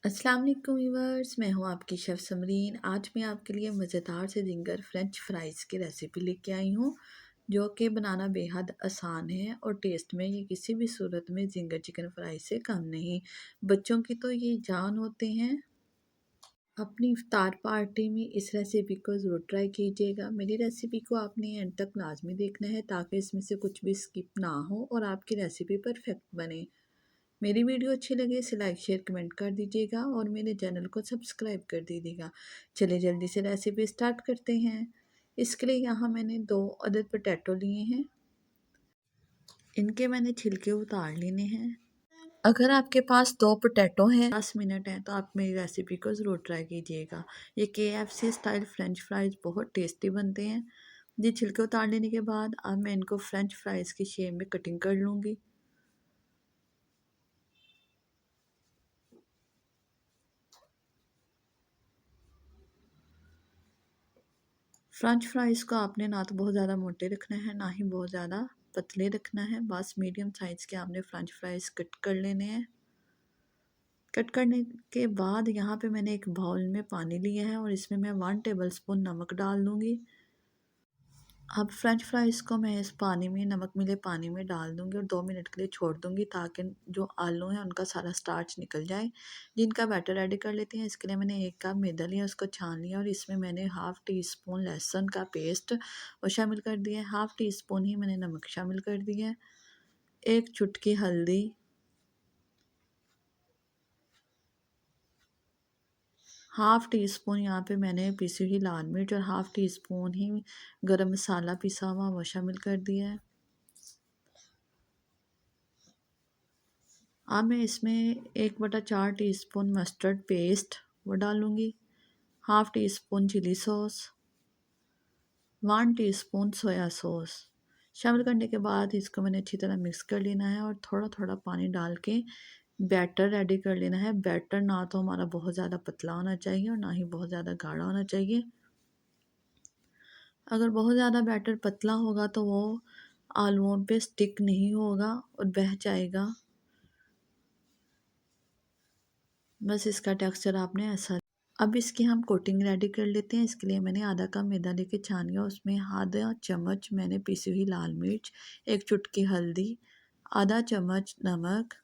अस्सलाम वालेकुम व्यूअर्स, मैं हूं आपकी शेफ़ समरीन। आज मैं आपके लिए मज़ेदार से जिंगर फ्रेंच फ्राइज़ की रेसिपी लेके आई हूं, जो कि बनाना बेहद आसान है और टेस्ट में ये किसी भी सूरत में जिंगर चिकन फ्राई से कम नहीं। बच्चों की तो ये जान होते हैं। अपनी इफ्तार पार्टी में इस रेसिपी को ज़रूर ट्राई कीजिएगा। मेरी रेसिपी को आपने एंड तक लाजमी देखना है ताकि इसमें से कुछ भी स्किप ना हो और आपकी रेसिपी परफेक्ट बने। मेरी वीडियो अच्छी लगे इसे लाइक शेयर कमेंट कर दीजिएगा और मेरे चैनल को सब्सक्राइब कर दीजिएगा। चलिए जल्दी से रेसिपी स्टार्ट करते हैं। इसके लिए यहाँ मैंने 2 अदद पोटैटो लिए हैं। इनके मैंने छिलके उतार लेने हैं। अगर आपके पास 2 पोटैटो हैं 10 मिनट हैं तो आप मेरी रेसिपी को ज़रूर ट्राई कीजिएगा। ये KFC स्टाइल फ्रेंच फ्राइज़ बहुत टेस्टी बनते हैं। ये छिलके उतार लेने के बाद अब मैं इनको फ्रेंच फ्राइज़ की शेप में कटिंग कर लूँगी। फ्रेंच फ्राइज़ को आपने ना तो बहुत ज़्यादा मोटे रखना है ना ही बहुत ज़्यादा पतले रखना है। बस मीडियम साइज़ के आपने फ्रेंच फ्राइज़ कट कर लेने हैं। कट करने के बाद यहाँ पे मैंने एक बाउल में पानी लिया है और इसमें मैं 1 टेबलस्पून नमक डाल दूँगी। अब फ्रेंच फ्राइज़ को मैं इस पानी में नमक मिले पानी में डाल दूँगी और 2 मिनट के लिए छोड़ दूँगी ताकि जो आलू हैं उनका सारा स्टार्च निकल जाए। जिनका बैटर रेडी कर लेते हैं। इसके लिए मैंने 1 कप मैदा लिया, उसको छान लिया और इसमें मैंने हाफ़ टी स्पून लहसुन का पेस्ट वो शामिल कर दिया है। हाफ़ टी स्पून ही मैंने नमक शामिल कर दिया है। 1 चुटकी हल्दी, हाफ़ टी स्पून यहाँ पे मैंने पिसी हुई लाल मिर्च और हाफ़ टी स्पून ही गरम मसाला पिसा हुआ वो शामिल कर दिया है। अब मैं इसमें 1/4 टीस्पून मस्टर्ड पेस्ट वो डालूँगी, half teaspoon chilli sauce, 1 teaspoon soya sauce शामिल करने के बाद इसको मैंने अच्छी तरह मिक्स कर लेना है और थोड़ा-थोड़ा पानी डाल के बैटर रेडी कर लेना है। बैटर ना तो हमारा बहुत ज़्यादा पतला होना चाहिए और ना ही बहुत ज़्यादा गाढ़ा होना चाहिए। अगर बहुत ज़्यादा बैटर पतला होगा तो वो आलूओं पे स्टिक नहीं होगा और बह जाएगा। बस इसका टेक्सचर आपने ऐसा। अब इसकी हम कोटिंग रेडी कर लेते हैं। इसके लिए मैंने आधा कप मैदा लेके छान लिया, उसमें आधा चम्मच मैंने पिसी हुई लाल मिर्च, 1 चुटकी हल्दी, आधा चम्मच नमक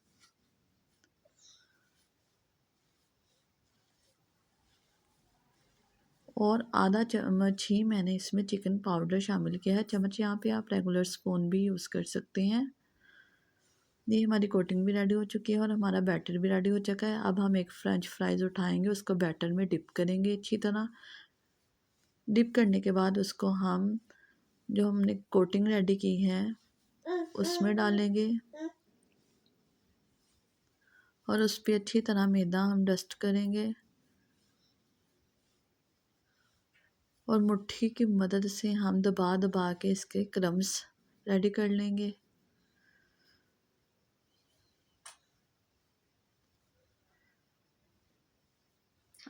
और आधा चम्मच ही मैंने इसमें चिकन पाउडर शामिल किया है। चम्मच यहाँ पे आप रेगुलर स्पून भी यूज़ कर सकते हैं। ये हमारी कोटिंग भी रेडी हो चुकी है और हमारा बैटर भी रेडी हो चुका है। अब हम एक फ्रेंच फ्राइज़ उठाएंगे, उसको बैटर में डिप करेंगे अच्छी तरह। डिप करने के बाद उसको हम जो हमने कोटिंग रेडी की है उसमें डालेंगे और उस पे अच्छी तरह मैदा हम डस्ट करेंगे और मुट्ठी की मदद से हम दबा दबा के इसके क्रम्स रेडी कर लेंगे।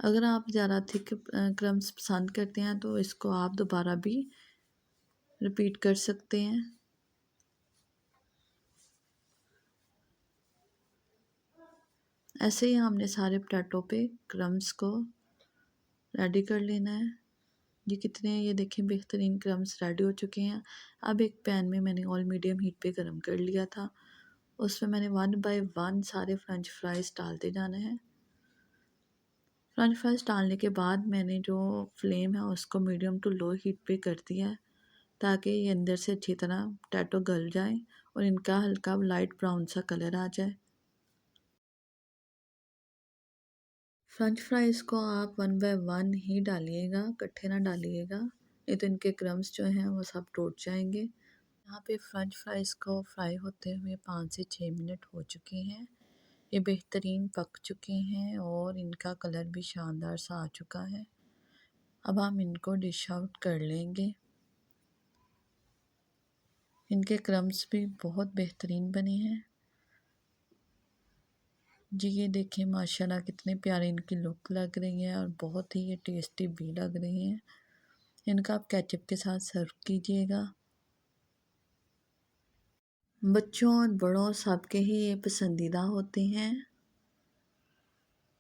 अगर आप ज़्यादा थिक क्रम्स पसंद करते हैं तो इसको आप दोबारा भी रिपीट कर सकते हैं। ऐसे ही हमने सारे पोटैटो पे क्रम्स को रेडी कर लेना है। ये देखें बेहतरीन क्रम्स रेडी हो चुके हैं। अब एक पैन में मैंने ऑयल मीडियम हीट पे गरम कर लिया था, उसमें मैंने 1 बाय 1 सारे फ्रेंच फ्राइज़ डालते जाना है। फ्रेंच फ्राइज़ डालने के बाद मैंने जो फ्लेम है उसको मीडियम टू लो हीट पे कर दिया है ताकि ये अंदर से अच्छी तरह पोटैटो गल जाए और इनका हल्का लाइट ब्राउन सा कलर आ जाए। फ्रेंच फ्राइज़ को आप 1 बाय 1 ही डालिएगा, इकट्ठे ना डालिएगा, नहीं तो इनके क्रम्स जो हैं वो सब टूट जाएंगे। यहाँ पे फ्रेंच फ्राइज़ को फ्राई होते हुए 5 से 6 मिनट हो चुके हैं। ये बेहतरीन पक चुके हैं और इनका कलर भी शानदार सा आ चुका है। अब हम इनको डिश आउट कर लेंगे। इनके क्रम्स भी बहुत बेहतरीन बने हैं। जी ये देखिए माशाल्लाह कितने प्यारे इनकी लुक लग रही है और बहुत ही ये टेस्टी भी लग रही हैं। इनका आप केचप के साथ सर्व कीजिएगा। बच्चों और बड़ों सबके ही ये पसंदीदा होते हैं।